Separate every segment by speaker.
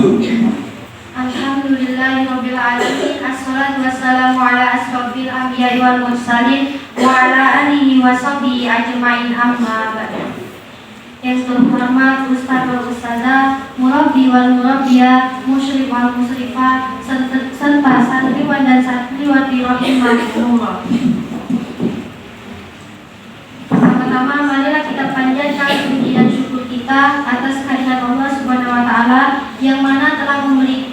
Speaker 1: Alhamdulillahirabbil alamin. Assalatu wassalamu ala asrofil anbiya'i wal mursalin wa ala alihi wa sahbihi ajmain, amma ba'du. Yang terhormat Ustaz wal Ustazah, murabbi wal murabbiyah, musyrif wal musyrifah, serta santriwan dan santriwati rahimakumullah. Pertama, marilah kita panjatkan puji dan syukur kita atas kehadirat Allah Subhanahu wa taala yang mana telah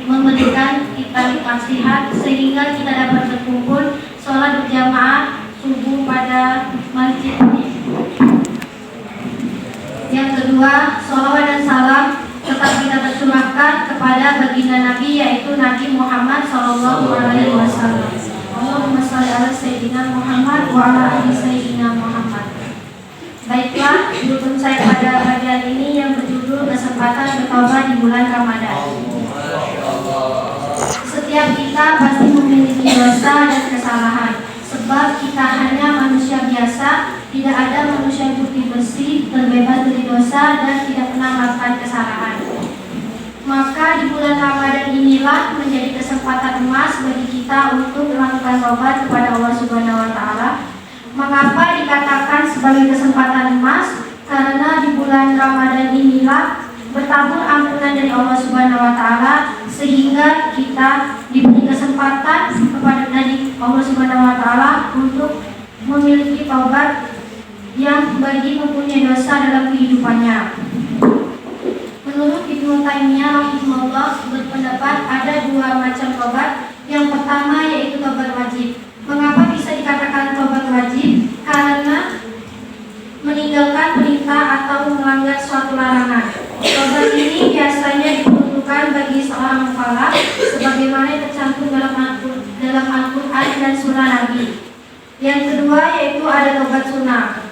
Speaker 1: memberikan kita nikmat sehat sehingga kita dapat berkumpul sholat berjamaah subuh pada masjid ini. Yang kedua, sholawat dan salam tetap kita tercurahkan kepada baginda Nabi, yaitu Nabi Muhammad SAW. Allahumma shalli ala Sayyidina Muhammad wa ala ali Sayyidina Muhammad. Baiklah, dukun saya pada bagian ini yang berjudul kesempatan bertobat di bulan Ramadan. Setiap kita pasti memiliki dosa dan kesalahan, sebab kita hanya manusia biasa, tidak ada manusia yang putih bersih, terbebas dari dosa dan tidak pernah melakukan kesalahan. Maka di bulan Ramadan inilah menjadi kesempatan emas bagi kita untuk melakukan tobat kepada Allah Subhanahu wa taala. Mengapa dikatakan sebagai kesempatan emas? Karena di bulan Ramadan inilah bertabur ampunan dari Allah Subhanahu wa taala, sehingga kita diberi kesempatan kepada dari Allah Subhanahu wa taala untuk memiliki taubat yang bagi mempunyai dosa dalam kehidupannya. Menurut Ibnu Taimiyah rahimahullah berpendapat ada dua macam taubat. Yang pertama yaitu taubat wajib. Mengapa bisa dikatakan taubat wajib? Karena meninggalkan perintah atau melanggar suatu larangan. Taubat ini biasanya diperuntukkan bagi seorang mukallaf sebagaimana yang tercantum dalam Al-Qur'an dan surah Nabi. Yang kedua yaitu ada taubat sunnah.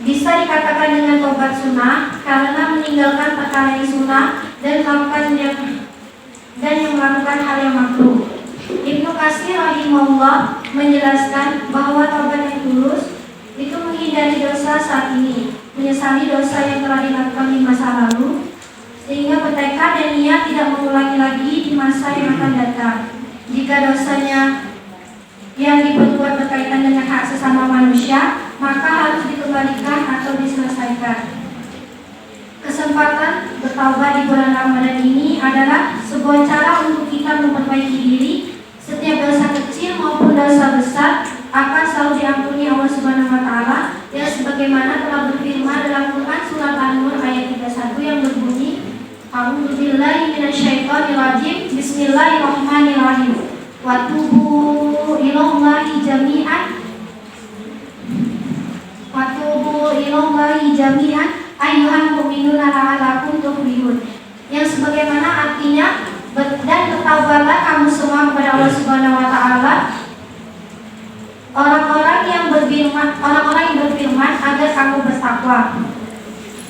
Speaker 1: Bisa dikatakan dengan taubat sunnah karena meninggalkan perkara yang sunnah dan melakukan hal yang makruh. Ibnu Katsir rahimahullah menjelaskan bahwa taubat yang tulus itu menghindari dosa saat ini, menyesali dosa yang telah dilakukan di masa lalu, sehingga bertekad dan niat tidak mengulangi lagi di masa yang akan datang. Jika dosanya yang diperbuat berkaitan dengan hak sesama manusia, maka harus dikembalikan atau diselesaikan. Kesempatan bertaubat di bulan Ramadan ini adalah sebuah cara untuk kita memperbaiki diri. Setiap dosa kecil maupun dosa besar akan selalu diampuni Allah Subhanahu wa taala, yang sebagaimana telah berfirman dalam Quran surat An-Nur ayat 31 yang berbunyi, A'udzubillahi minasyaitonir rajim. Bismillahirrahmanirrahim. Wa tubu ilallahi jami'an ayyuhal mu'minuna la'allakum tuflihun. Yang sebagaimana artinya, dan bertaubatlah kamu semua kepada Allah Subhanahu wa taala, orang-orang yang berfirman agar kamu bertakwa.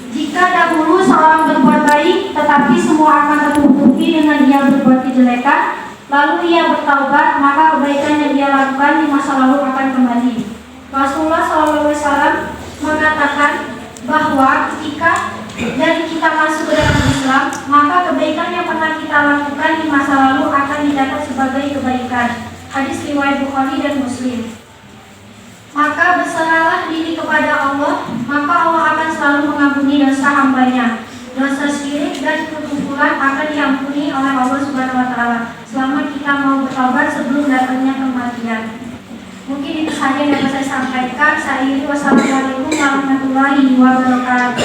Speaker 1: Jika dahulu seorang berbuat baik tetapi semua akan tertutupi dengan ia berbuat kejelekan, lalu ia bertaubat, maka kebaikan yang ia lakukan di masa lalu akan kembali. Rasulullah SAW mengatakan bahwa ketika dari kita masuk ke dalam Islam, maka kebaikan yang pernah kita lakukan di masa lalu akan dicatat sebagai kebaikan. Hadis riwayat Bukhari dan Muslim. Maka berserahlah diri kepada Allah, maka Allah akan selalu mengampuni dosa hambanya. Dosa syirik dan kekufuran akan diampuni oleh Allah Subhanahu wa taala selama kita mau bertobat sebelum datangnya kematian. Mungkin itu saja yang dapat saya sampaikan. Wassalamualaikum warahmatullahi wabarakatuh.